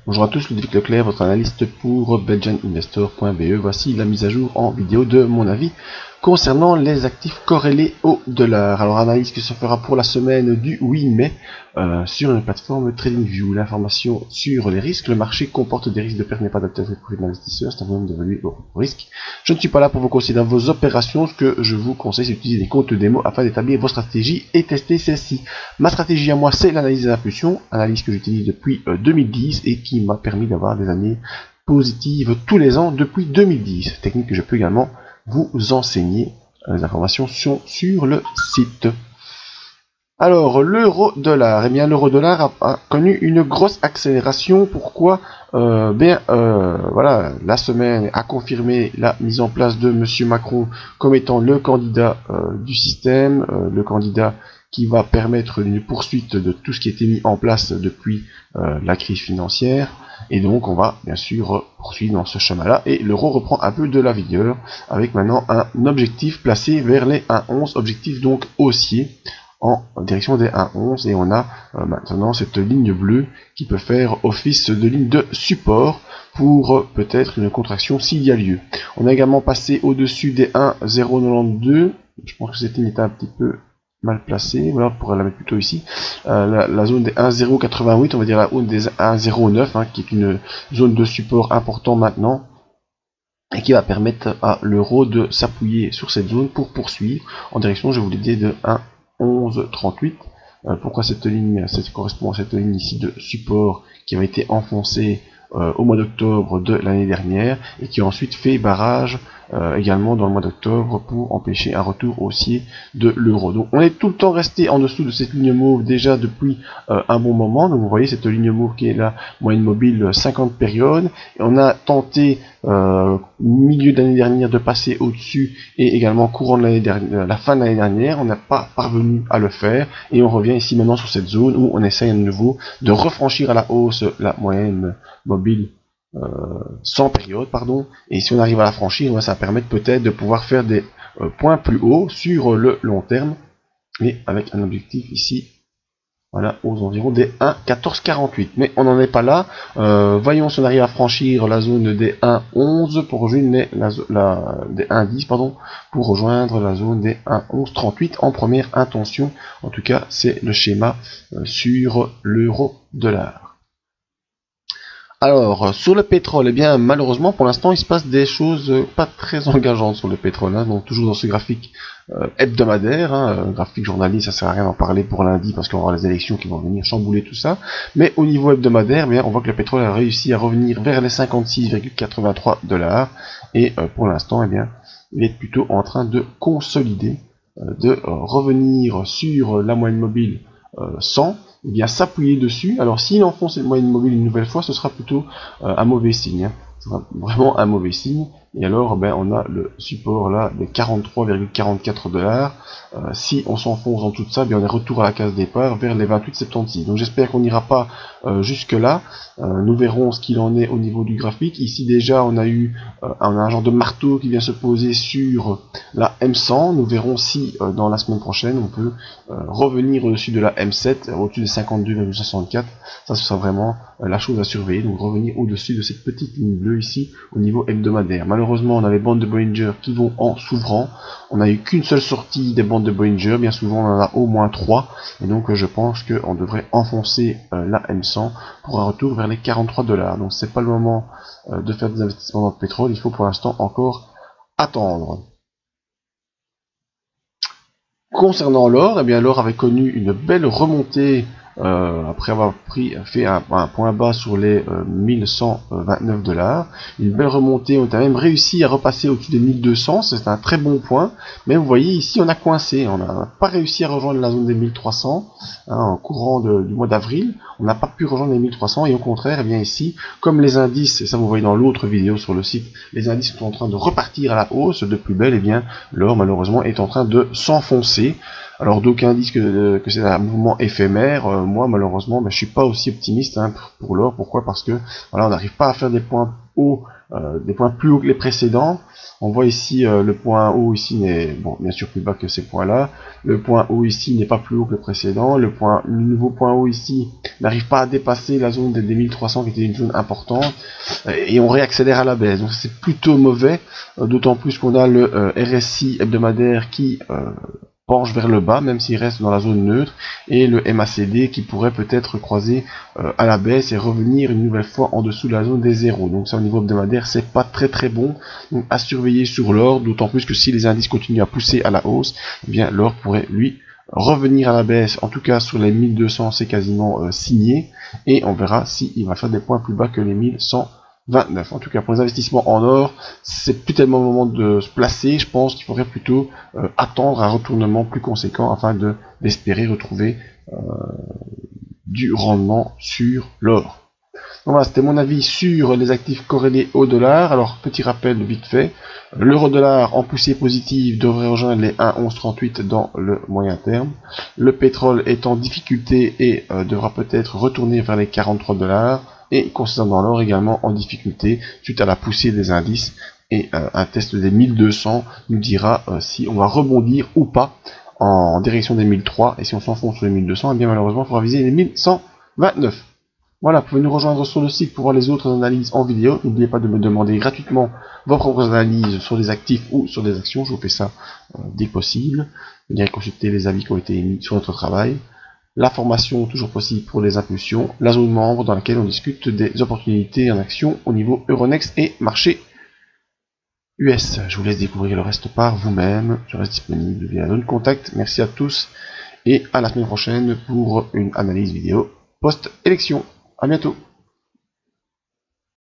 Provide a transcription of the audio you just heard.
Bonjour à tous, Ludovic Leclerc, votre analyste pour belgianinvestor.be. Voici la mise à jour en vidéo de mon avis concernant les actifs corrélés au dollar. Alors, analyse qui se fera pour la semaine du 8 mai sur une plateforme TradingView. L'information sur les risques. Le marché comporte des risques de perte, n'est pas adapté aux profits de l'investisseur. C'est un moment d'évaluer vos risques. Je ne suis pas là pour vous conseiller dans vos opérations. Ce que je vous conseille, c'est d'utiliser des comptes démo afin d'établir vos stratégies et tester celles-ci. Ma stratégie à moi, c'est l'analyse des impulsions, analyse que j'utilise depuis 2010 et qui m'a permis d'avoir des années positives tous les ans depuis 2010. Technique que je peux également vous enseigner. Les informations sont sur le site. Alors, l'euro-dollar, eh bien l'euro-dollar a connu une grosse accélération. Pourquoi voilà, la semaine a confirmé la mise en place de Monsieur Macron comme étant le candidat du système, le candidat qui va permettre une poursuite de tout ce qui a été mis en place depuis la crise financière. Et donc on va bien sûr poursuivre dans ce chemin-là. Et l'euro reprend un peu de la vigueur avec maintenant un objectif placé vers les 1,11, objectif donc haussier en direction des 1,11. Et on a maintenant cette ligne bleue qui peut faire office de ligne de support pour peut-être une contraction s'il y a lieu. On a également passé au-dessus des 1,092. Je pense que cette ligne était un petit peu mal placé, voilà, on pourrait la mettre plutôt ici, la zone des 1,088, on va dire la zone des 1,09, hein, qui est une zone de support important maintenant, et qui va permettre à l'euro de s'appuyer sur cette zone pour poursuivre en direction, je vous l'ai dit, de 1,1138. Pourquoi cette ligne, ça correspond à cette ligne ici de support qui avait été enfoncée au mois d'octobre de l'année dernière et qui a ensuite fait barrage également dans le mois d'octobre pour empêcher un retour haussier de l'euro. Donc on est tout le temps resté en dessous de cette ligne mauve déjà depuis un bon moment. Donc vous voyez cette ligne mauve qui est la moyenne mobile 50 périodes. Et on a tenté milieu d'année dernière de passer au-dessus et également courant de l'année dernière, la fin de l'année dernière. On n'a pas parvenu à le faire et on revient ici maintenant sur cette zone où on essaye à nouveau de refranchir à la hausse la moyenne mobile 100 périodes, pardon, et si on arrive à la franchir, ça va permettre peut-être de pouvoir faire des points plus hauts sur le long terme, et avec un objectif ici, voilà, aux environs des 1,1448. Mais on n'en est pas là. Voyons si on arrive à franchir la zone des 1,11 pour rejoindre des 1,10, pardon, pour rejoindre la zone des 1,1138 en première intention. En tout cas, c'est le schéma sur l'euro-dollar. Alors, sur le pétrole, eh bien, malheureusement, pour l'instant, il se passe des choses pas très engageantes sur le pétrole. Hein, donc, toujours dans ce graphique hebdomadaire, hein, graphique journalier, ça sert à rien d'en parler pour lundi parce qu'on va avoir les élections qui vont venir chambouler tout ça. Mais au niveau hebdomadaire, eh bien, on voit que le pétrole a réussi à revenir vers les 56,83 $. Et pour l'instant, eh bien, il est plutôt en train de consolider, de revenir sur la moyenne mobile 100. Eh bien s'appuyer dessus. Alors s'il enfonce cette moyenne mobile une nouvelle fois, ce sera plutôt un mauvais signe. Hein. Ce sera vraiment un mauvais signe. Et alors ben, on a le support là des 43,44 $. Si on s'enfonce dans tout ça, bien on est retour à la case départ vers les 28,76. Donc j'espère qu'on n'ira pas jusque là. Nous verrons ce qu'il en est au niveau du graphique. Ici déjà on a eu un genre de marteau qui vient se poser sur la M100. Nous verrons si dans la semaine prochaine on peut revenir au-dessus de la M7, au-dessus des 52,64. Ça ce sera vraiment la chose à surveiller. Donc revenir au-dessus de cette petite ligne bleue ici au niveau hebdomadaire. Malheureusement on a les bandes de Bollinger qui vont en s'ouvrant. On n'a eu qu'une seule sortie des bandes de Bollinger. Bien souvent on en a au moins 3. Et donc je pense qu'on devrait enfoncer la M100 pour un retour vers les 43 $. Donc c'est pas le moment de faire des investissements dans le pétrole. Il faut pour l'instant encore attendre. Concernant l'or, eh bien l'or avait connu une belle remontée après avoir fait un point bas sur les 1129 $. Une belle remontée, on a même réussi à repasser au-dessus des 1200, c'est un très bon point, mais vous voyez ici on a coincé, on n'a pas réussi à rejoindre la zone des 1300 hein, en courant du mois d'avril, on n'a pas pu rejoindre les 1300 et au contraire, eh bien ici, comme les indices, et ça vous voyez dans l'autre vidéo sur le site, les indices sont en train de repartir à la hausse de plus belle, et bien l'or malheureusement est en train de s'enfoncer. Alors d'aucuns disent que c'est un mouvement éphémère. Moi malheureusement je suis pas aussi optimiste hein, pour l'or. Pourquoi? Parce que voilà, on n'arrive pas à faire des points hauts, des points plus hauts que les précédents. On voit ici le point haut ici n'est bon bien sûr plus bas que ces points-là. Le point haut ici n'est pas plus haut que le précédent. Le nouveau point haut ici n'arrive pas à dépasser la zone des 1300 qui était une zone importante. Et on réaccélère à la baisse. Donc c'est plutôt mauvais, d'autant plus qu'on a le RSI hebdomadaire qui penche vers le bas, même s'il reste dans la zone neutre, et le MACD qui pourrait peut-être croiser à la baisse et revenir une nouvelle fois en dessous de la zone des zéros. Donc ça au niveau hebdomadaire c'est pas très bon, donc à surveiller sur l'or, d'autant plus que si les indices continuent à pousser à la hausse, eh bien l'or pourrait lui revenir à la baisse, en tout cas sur les 1200 c'est quasiment signé, et on verra s'il va faire des points plus bas que les 1129. En tout cas, pour les investissements en or, c'est plus tellement le moment de se placer. Je pense qu'il faudrait plutôt attendre un retournement plus conséquent afin d'espérer retrouver du rendement sur l'or. Donc voilà, c'était mon avis sur les actifs corrélés au dollar. Alors, petit rappel vite fait, l'euro-dollar en poussée positive devrait rejoindre les 1,1138 dans le moyen terme. Le pétrole est en difficulté et devra peut-être retourner vers les 43 $. Et concernant l'or également en difficulté suite à la poussée des indices, et un test des 1200 nous dira si on va rebondir ou pas en direction des 1003, et si on s'enfonce sur les 1200, et bien malheureusement il faudra viser les 1129. Voilà, vous pouvez nous rejoindre sur le site pour voir les autres analyses en vidéo. N'oubliez pas de me demander gratuitement vos propres analyses sur des actifs ou sur des actions, je vous fais ça dès que possible. Venez consulter les avis qui ont été émis sur notre travail. La formation toujours possible pour les impulsions, la zone membre dans laquelle on discute des opportunités en action au niveau Euronext et marché US. Je vous laisse découvrir le reste par vous-même, je reste disponible via la zone contact. Merci à tous et à la semaine prochaine pour une analyse vidéo post-élection. À bientôt.